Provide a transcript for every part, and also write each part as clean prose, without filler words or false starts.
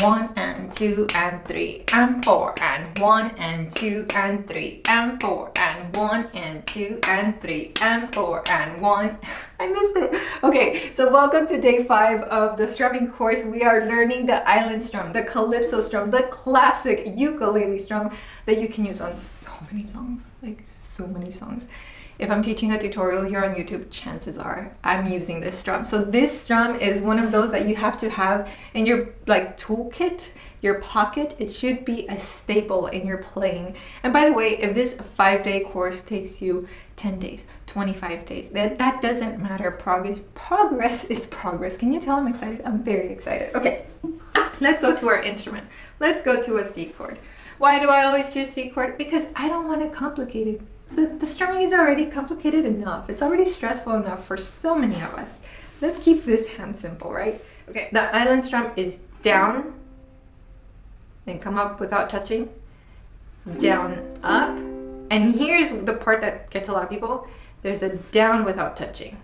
1 and 2 and 3 and 4 and 1 and 2 and 3 and 4 and 1 and 2 and 3 and 4 and 1. I missed it. Okay, so welcome to day 5 of the strumming course. We are learning the island strum, the calypso strum, the classic ukulele strum that you can use on so many songs, like so many songs. If I'm teaching a tutorial here on YouTube, chances are I'm using this strum. So this strum is one of those that you have to have in your toolkit, your pocket. It should be a staple in your playing. And by the way, if this 5-day course takes you 10 days, 25 days, that doesn't matter. Progress is progress. Can you tell I'm excited? I'm very excited. Okay, let's go to our instrument. Let's go to a C chord. Why do I always choose C chord? Because I don't want it complicated. The strumming is already complicated enough. It's already stressful enough for so many of us. Let's keep this hand simple, right? Okay, the island strum is down, then come up without touching, down, up, and here's the part that gets a lot of people. There's a down without touching,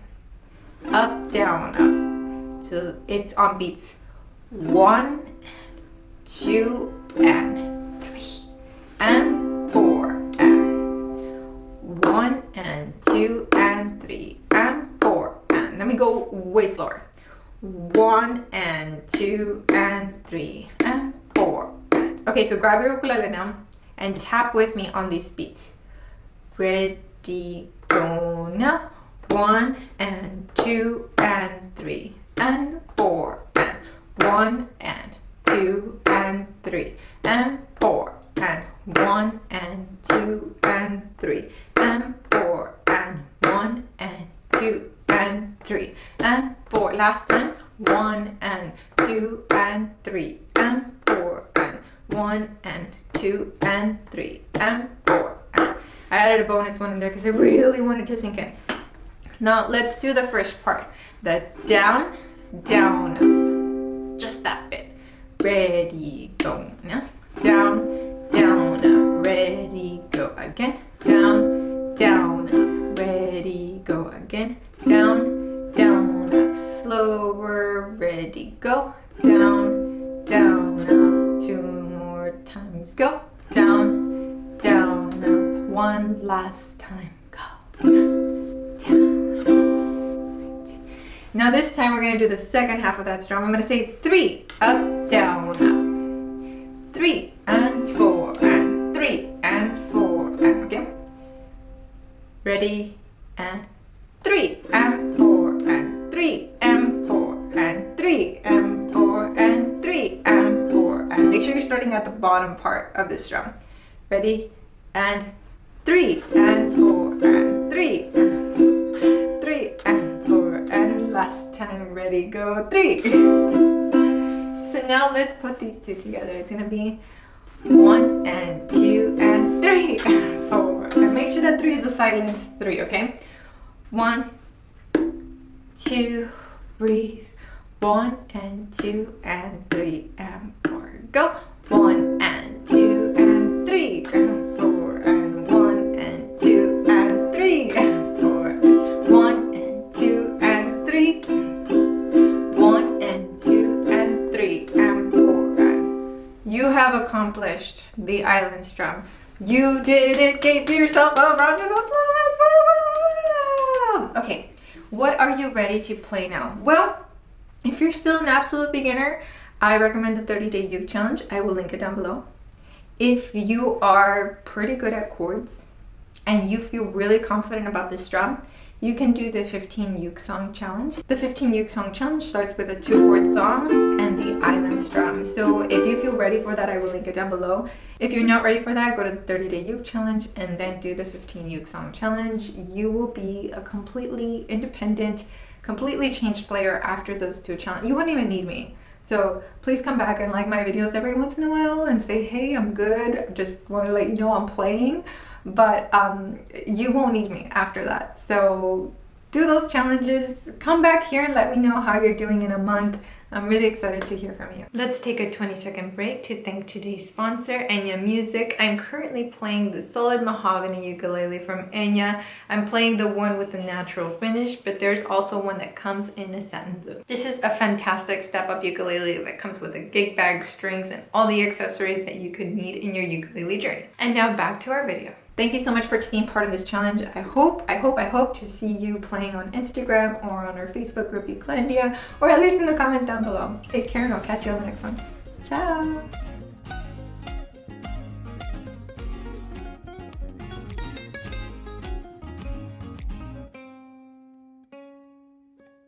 up, down, up. So it's on beats 1, 2, and 3, and 4, and 1 and 2 and 3 and 4 and let me go way slower. 1 and 2 and 3 and 4 and. Okay, so grab your ukulele now and tap with me on these beats. Ready, go now. 1 and 2 and 3 and 4 and 1 and 2 and 3 and 4 and 1 and 2 and 3 and 4 and 1 and 2 and 3 and 4. Last time. 1 and 2 and 3 and 4 and 1 and 2 and 3 and 4 and. I added a bonus one in there because I really wanted to sink in. Now let's do the first part. The down, down, up. Just that bit. Ready, go now. Down, down, up. Ready, go again. Down, down, up. Ready, go again. Down, down, up. Slower. Ready, go. Down, down, up. 2 more times. Go. Down, down, up. 1 last time. Go. Down. Right. Now this time we're going to do the second half of that strum. I'm going to say 3, up, down, up. 3 and 4 and 3 and 4 and. Okay. Ready, and 3 and 4 and 3 and 4 and 3 and 4 and 3 and 4 and. Make sure you're starting at the bottom part of this drum. Ready, and 3 and 4 and 3 and 3 and 4 and last time. Ready, go. 3. So now let's put these two together. It's gonna be 1 and 2 and 3 and 4. And make sure that 3 is a silent 3, okay? 1, 2, breathe. 1 and 2 and 3 and 4. Go. 1 and 2 and 3 and 4 and 1 and 2 and 3 and 4. 1 and 2 and 3. 1 and 2 and 3 and 4 and. You have accomplished the island strum. You did it. Give yourself a round of applause. Okay, what are you ready to play now? Well, if you're still an absolute beginner, I recommend the 30-day uke challenge. I will link it down below. If you are pretty good at chords and you feel really confident about this strum, you can do the 15 uke song challenge. The 15 uke song challenge starts with a 2-chord song and the island strum. So if you feel ready for that, I will link it down below. If you're not ready for that, go to the 30-day uke challenge and then do the 15 uke song challenge. You will be a completely independent, completely changed player after those 2 challenges. You wouldn't even need me. So please come back and like my videos every once in a while and say, hey, I'm good. Just want to let you know I'm playing. But you won't need me after that. So do those challenges. Come back here and let me know how you're doing in a month. I'm really excited to hear from you. Let's take a 20-second break to thank today's sponsor, Enya Music. I'm currently playing the solid mahogany ukulele from Enya. I'm playing the one with the natural finish, but there's also one that comes in a satin blue. This is a fantastic step-up ukulele that comes with a gig bag, strings, and all the accessories that you could need in your ukulele journey. And now back to our video. Thank you so much for taking part in this challenge. I hope to see you playing on Instagram or on our Facebook group Ukulele, or at least in the comments down below. Take care and I'll catch you on the next one. Ciao!